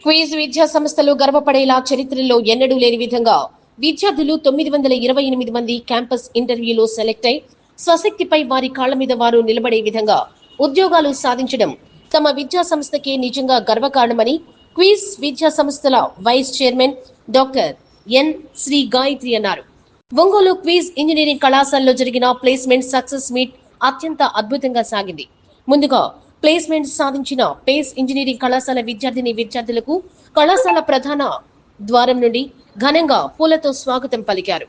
Quiz విద్యా సంస్థలు గర్వపడేలా చరిత్రలో ఎన్నడూ లేని విధంగా విద్యార్థులు 928 మంది క్యాంపస్ ఇంటర్వ్యూలో సెలెక్ట్ అయి స్వశక్తిపై వారి కాళ్ల మీద వారు నిలబడే విధంగా ఉద్యోగాలు సాధించడం తమ విద్యా సంస్థకే నిజంగా గర్వకారణమని క్విజ్ విద్యా సంస్థల vice chairman doctor N Sri Gayatri అన్నారు. ఒంగోలు క్విజ్ ఇంజనీరింగ్ కళాశాలలో జరిగిన ప్లేస్మెంట్ సక్సెస్ మీట్ అత్యంత అద్భుతంగా సాగింది. ముందుగా ప్లేస్మెంట్ సాధించిన పేస్ ఇంజనీరింగ్ కళాశాల విద్యార్థులకు కళాశాల ప్రధాన ద్వారం నుండి ఘనంగా పూలతో స్వాగతం పలికారు.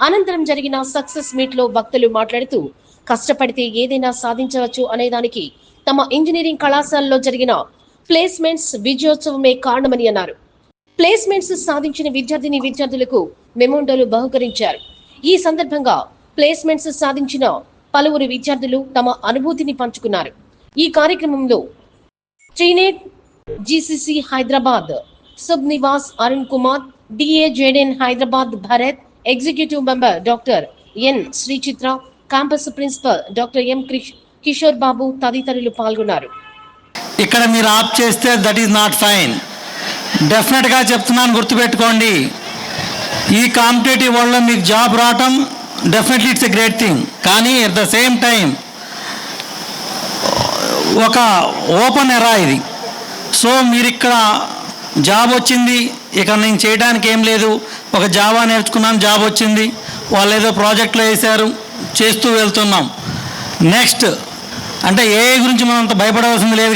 అనంతరం జరిగిన సక్సెస్ మీట్ లో వక్తలు మాట్లాడుతూ కష్టపడితే ఏదైనా సాధించవచ్చు అనేదానికి తమ ఇంజనీరింగ్ కళాశాలలో జరిగిన ప్లేస్మెంట్స్ విజయోత్సవమే కారణమని అన్నారు. ప్లేస్మెంట్స్ సాధించిన విద్యార్థులకు మెమోండోలు బహుకరించారు. ఈ సందర్భంగా ప్లేస్మెంట్స్ సాధించిన పలువురు విద్యార్థులు తమ అనుభూతిని పంచుకున్నారు. ఈ కార్యక్రమంలో టీనేట్ జీసీసీ హైదరాబాద్ సబ్ నివాస్ అరుణ్ కుమార్, డిఏ జేడెన్ Hyderabad Bharat, executive member doctor N Srichitra, campus principal doctor M Kishore Babu తదితరులు పాల్గొన్నారు. ఇక్కడ మీరు ఆప్ చేస్తే దట్ ఈస్ నాట్ ఫైన్. డెఫినెట్గా చెప్తున్నాను, గుర్తుపెట్టుకోండి. ఈ కాంపిటేటివ్ వరల్డ్లో మీకు జాబ్ రావటం definitely it's a great thing. కానీ ఎట్ ద సేమ్ టైం ఒక ఓపెన్ ఎరా ఇది. సో మీరు ఇక్కడ జాబ్ వచ్చింది, ఇక నేను చేయడానికి ఏం లేదు, ఒక జావా నేర్చుకున్నాను, జాబ్ వచ్చింది, వాళ్ళు ఏదో ప్రాజెక్ట్లో వేశారు, చేస్తూ వెళ్తున్నాం. నెక్స్ట్ అంటే ఏఐ గురించి మనం అంత భయపడవలసింది లేదు,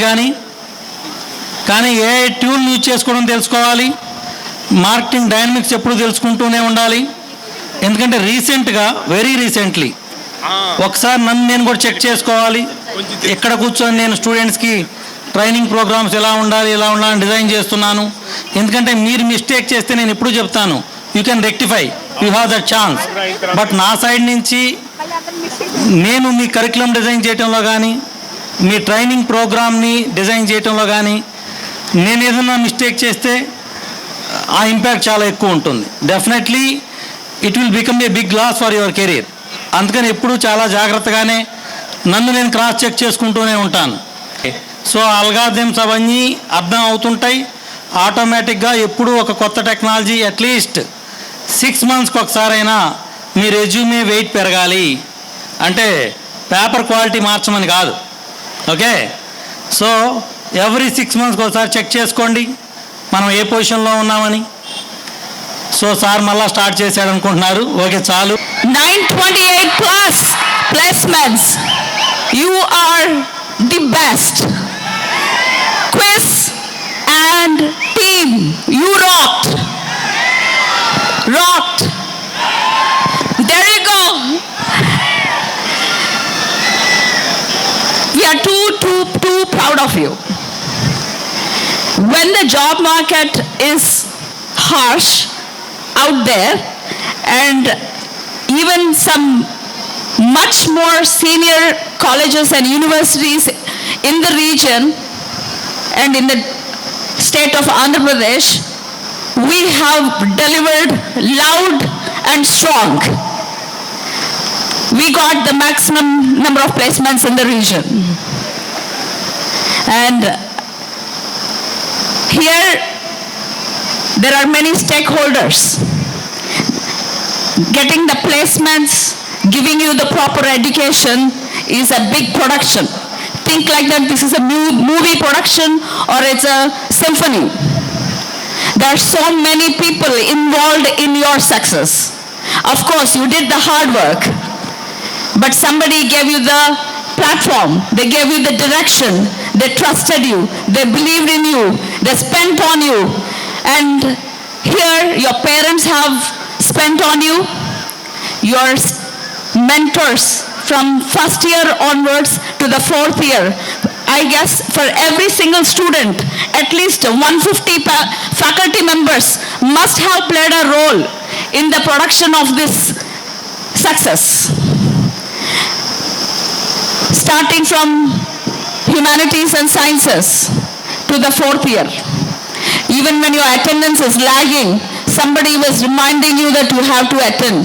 కానీ ఏఐ టూల్ యూజ్ చేసుకోవడం తెలుసుకోవాలి. మార్కెటింగ్ డైనమిక్స్ ఎప్పుడు తెలుసుకుంటూనే ఉండాలి. ఎందుకంటే రీసెంట్గా వెరీ రీసెంట్లీ ఒకసారి నన్ను నేను కూడా చెక్ చేసుకోవాలి. ఎక్కడ కూర్చొని నేను స్టూడెంట్స్కి ట్రైనింగ్ ప్రోగ్రామ్స్ ఎలా ఉండాలి డిజైన్ చేస్తున్నాను. ఎందుకంటే మీరు మిస్టేక్ చేస్తే నేను ఎప్పుడు చెప్తాను, you can rectify, you have that chance. But నా సైడ్ నుంచి నేను మీ కరికులం డిజైన్ చేయడంలో కానీ, మీ ట్రైనింగ్ ప్రోగ్రామ్ని డిజైన్ చేయడంలో కానీ నేను ఏదైనా మిస్టేక్ చేస్తే ఆ ఇంపాక్ట్ చాలా ఎక్కువ ఉంటుంది. Definitely it will become a big loss for your career. అందుకని ఎప్పుడూ చాలా జాగ్రత్తగానే నన్ను నేను క్రాస్ చెక్ చేసుకుంటూనే ఉంటాను. సో అల్గారిథమ్స్ అవన్నీ అర్థం అవుతుంటాయి ఆటోమేటిక్గా. ఎప్పుడు ఒక కొత్త టెక్నాలజీ అట్లీస్ట్ 6 monthsకి ఒకసారైనా మీ రెజ్యూమే వెయిట్ పెరగాలి. అంటే పేపర్ క్వాలిటీ మార్చమని కాదు, ఓకే. సో ఎవ్రీ 6 monthsకి ఒకసారి చెక్ చేసుకోండి మనం ఏ పొజిషన్లో ఉన్నామని. సో సార్ మళ్ళా స్టార్ట్ చేశాడు అనుకుంటున్నారు, ఓకే చాలు. 928+ placements. You are the best. Quiz and team, you rocked. There you go. We are too proud of you. When the job market is harsh out there, and even some much more senior colleges and universities in the region and in the state of Andhra Pradesh, we have delivered loud and strong. We got the maximum number of placements in the region. And here there are many stakeholders. Getting the placements, giving you the proper education is a big production. Think like that this is a movie production or it's a symphony. There are so many people involved in your success. Of course, you did the hard work, but somebody gave you the platform, they gave you the direction, they trusted you, they believed in you, they spent on you. And here your parents have spent on you, your mentors from first year onwards to the 4th year. I guess for every single student, at least 150 faculty members must have played a role in the production of this success. Starting from humanities and sciences to the 4th year. Even when your attendance is lagging, somebody was reminding you that you have to attend.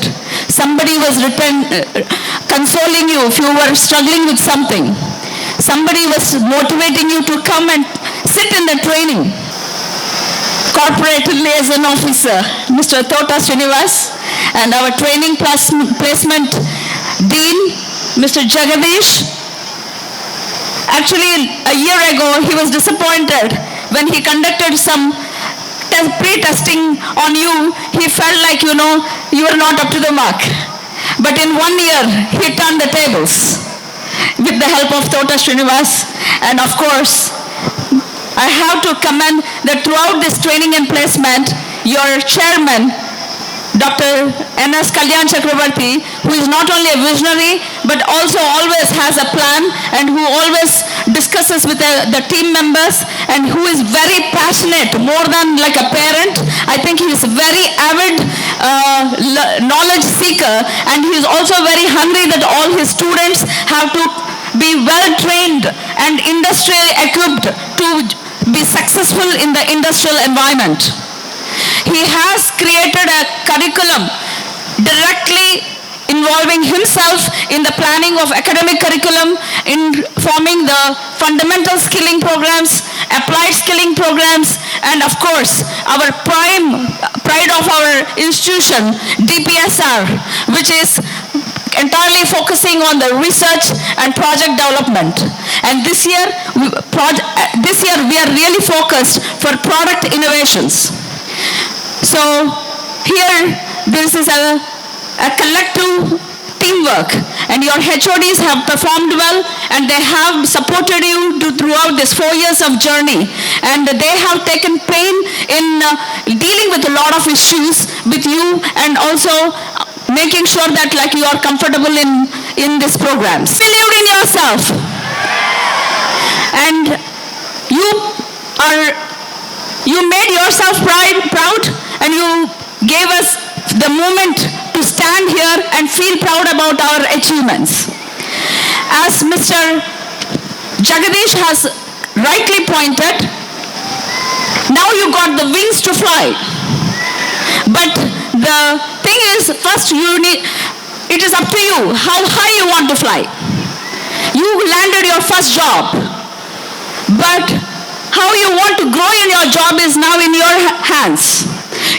Somebody was consoling you if you were struggling with something. Somebody was motivating you to come and sit in the training. Corporate Liaison Officer, Mr. Tota Srinivas, and our Training Placement Dean, Mr. Jagadish. Actually, a year ago, he was disappointed when he conducted some pre-testing on you. He felt like, you were not up to the mark. But in 1 year, he turned the tables with the help of Tota Srinivas. And of course, I have to commend that throughout this training and placement, your chairman, Dr. N.S. Kalyan Chakrabarti, who is not only a visionary, but also always has a plan and who always discusses with the team members and who is very passionate, more than like a parent. I think he is a very avid knowledge seeker, and he is also very hungry that all his students have to be well trained and industrially equipped to be successful in the industrial environment. He has created a curriculum directly involving himself in the planning of academic curriculum, in forming the fundamental skilling programs, applied skilling programs, and of course, our pride of our institution, DPSR, which is entirely focusing on the research and project development. And this year we are really focused for product innovations. So here, this is a collective teamwork, and your HODs have performed well, and they have supported you throughout this 4 years of journey, and they have taken pain in dealing with a lot of issues with you, and also making sure that like you are comfortable in these programs. Believe in yourself, and you made yourself proud, and you gave us the moment to stand here and feel proud about our achievements. As Mr. Jagadish has rightly pointed, now you got the wings to fly. But the thing is, first it is up to you how high you want to fly. You landed your first job, but how you want to grow in your job is now in your hands.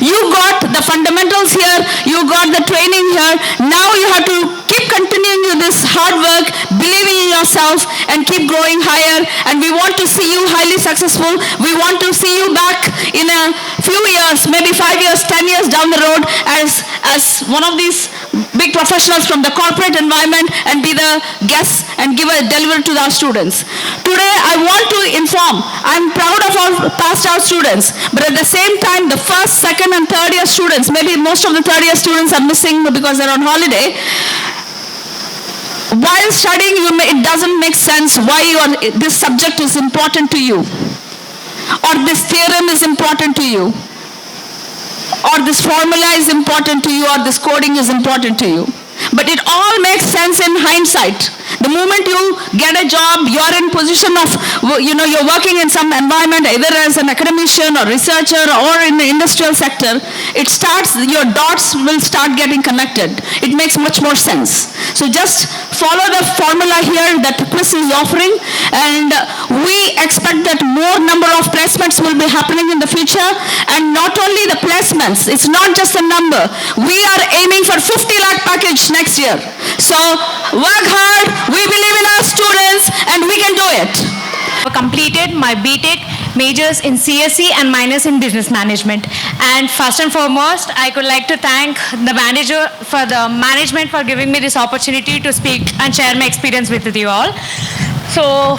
You got the fundamentals here, you got the training here, now you have to keep continuing with this hard work, believing in yourself, and keep growing higher. And we want to see you highly successful. We want to see you back in a few years, maybe 5 years, 10 years down the road as one of these big professionals from the corporate environment, and be the guest and deliver to our students. Today, I want to inform, I'm proud of our passed out students, but at the same time, the first, second, and third year students, maybe most of the third year students are missing because they're on holiday. While studying, it doesn't make sense why this subject is important to you, or this theorem is important to you, or this formula is important to you, or this coding is important to you. But it all makes sense in hindsight. The moment you get a job, you're in position of, you're working in some environment, either as an academician or researcher or in the industrial sector, your dots will start getting connected. It makes much more sense. So just follow the formula here that Chris is offering, and we expect that more number of placements will be happening in the future. And not only the placements, it's not just a number. We are aiming for 50 lakh package next year. So work hard, we believe in our students, and we can do it. I completed my BTech majors in CSE and minors in business management. And first and foremost, I could like to thank the management for giving me this opportunity to speak and share my experience with you all. So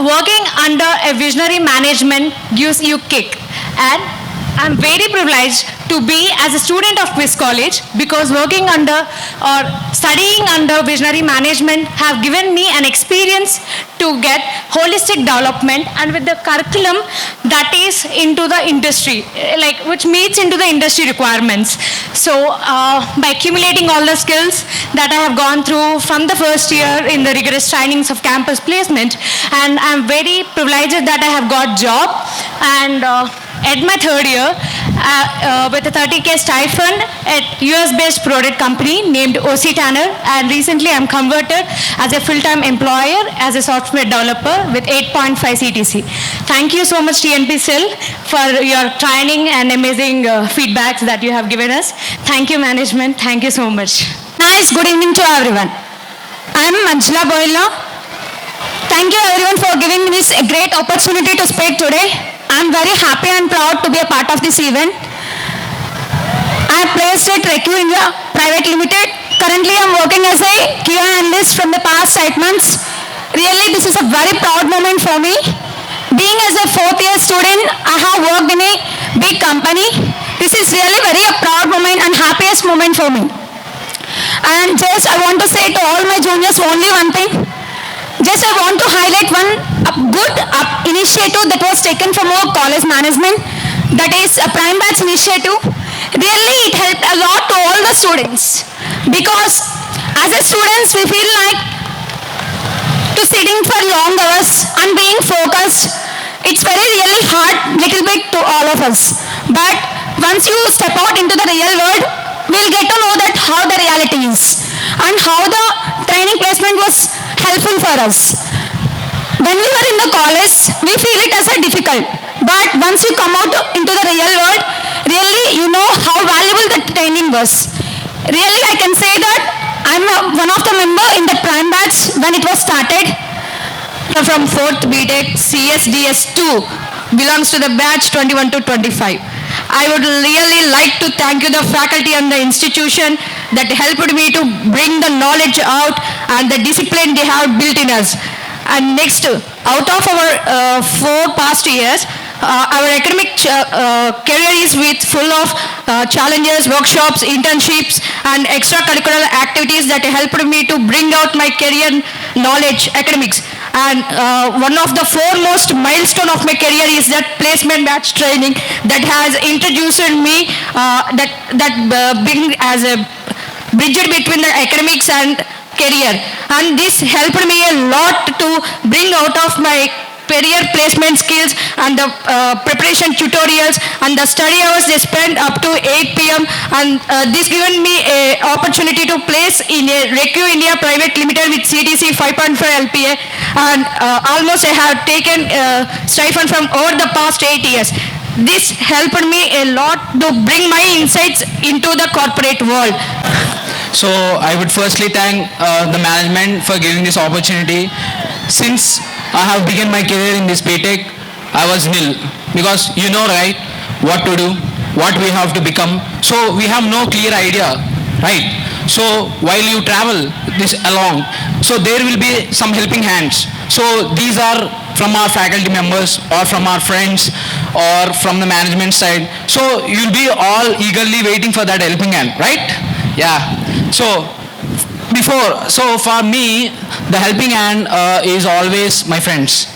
working under a visionary management gives you kick, and I'm very privileged to be as a student of Quiz College, because working under or studying under visionary management have given me an experience to get holistic development, and with the curriculum that is into the industry, which meets into the industry requirements. So by accumulating all the skills that I have gone through from the first year in the rigorous trainings of campus placement, and I'm very privileged that I have got job, and at my third year, with a 30K stipend at US-based product company named OC Tanner, and recently I'm converted as a full-time employer as a software developer with 8.5 CTC. Thank you so much TNP Cell for your training and amazing feedbacks that you have given us. Thank you management, thank you so much. Nice, good evening to everyone. I am Manjula Boyla. Thank you everyone for giving me this a great opportunity to speak today. I am very happy and proud to be a part of this event. I am placed at Recu India Private Limited. Currently I am working as a QA analyst from the past 8 months. Really this is a very proud moment for me. Being as a 4th year student, I have worked in a big company. This is really very a proud moment and happiest moment for me. And just I want to say to all my juniors only one thing. Just I want to highlight one good initiative that was taken from our college management, that is a Prime Batch initiative. Really it helped a lot to all the students, because as a students we feel like to sitting for long hours and being focused, it's very really hard little bit to all of us. But once you step out into the real world, we'll get to know that how the reality is and how the training placement was helpful for us. When we were in the college, we feel it as a difficult. But once you come out into the real world, really you know how valuable the training was. Really I can say that I'm one of the member in the Prime Batch when it was started. From 4th BTech CSDS 2 belongs to the batch 21 to 25. I would really like to thank you the faculty and the institution that helped me to bring the knowledge out and the discipline they have built in us. And next, out of our 4 past years, our academic career is with full of challenges, workshops, internships and extracurricular activities that helped me to bring out my career knowledge, academics. And one of the foremost milestone of my career is that placement batch training that has introduced me, being as a bridge between the academics and career. And this helped me a lot to bring out of my career placement skills and the preparation tutorials and the study hours they spend up to 8 p.m. and this given me a opportunity to place in a Recu India Private Limited with CTC 5.5 LPA, and almost I have taken stipend from over the past 8 years. This helped me a lot to bring my insights into the corporate world. So I would firstly thank the management for giving this opportunity. Since I have begun my career in this BTech, I was nil, because you know right what to do, what we have to become. So we have no clear idea, right? So while you travel this along, so there will be some helping hands. So these are from our faculty members or from our friends or from the management side. So you'll be all eagerly waiting for that helping hand, right? Yeah. So for me, the helping hand is always my friends.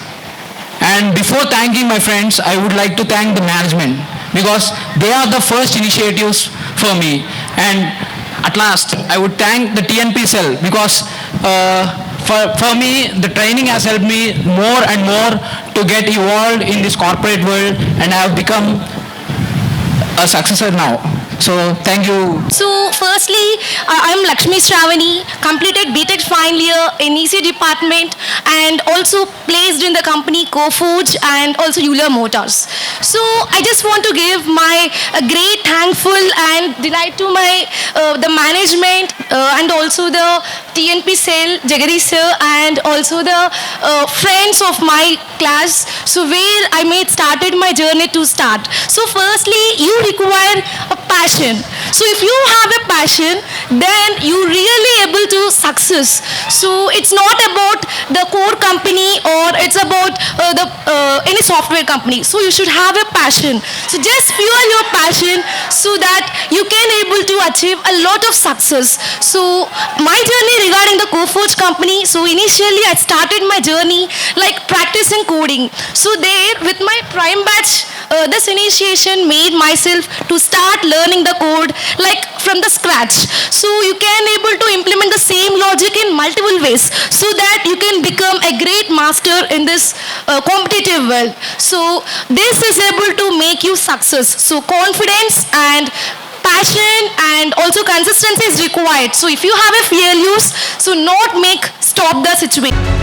And before thanking my friends, I would like to thank the management, because they are the first initiatives for me. And at last, I would thank the TNP Cell, because for me, the training has helped me more and more to get evolved in this corporate world, and I have become a successor now. So thank you. So firstly, I'm Lakshmi Shravani, completed BTech final year in EC department and also placed in the company Co-Foods and also Euler Motors. So I just want to give my great thankful and delight to my the management and also the TNP Cell, Jagadish sir, and also the friends of my class. So where I started my journey to start. So firstly, you require a passion. So if you have a passion, then you really able to success. So it's not about the core company or it's about any software company. So you should have a passion. So just fuel your passion so that you can able to achieve a lot of success. So my journey regarding the Co-Foods company, so initially I started my journey like practicing coding. So there with my Prime Batch, this initiation made myself to start learning the code like from the scratch. So you can able to implement the same logic in multiple ways so that you can become a great master in this competitive world. So this is able to make you success. So confidence and passion and also consistency is required. So if you have a failures, so not make stop the situation.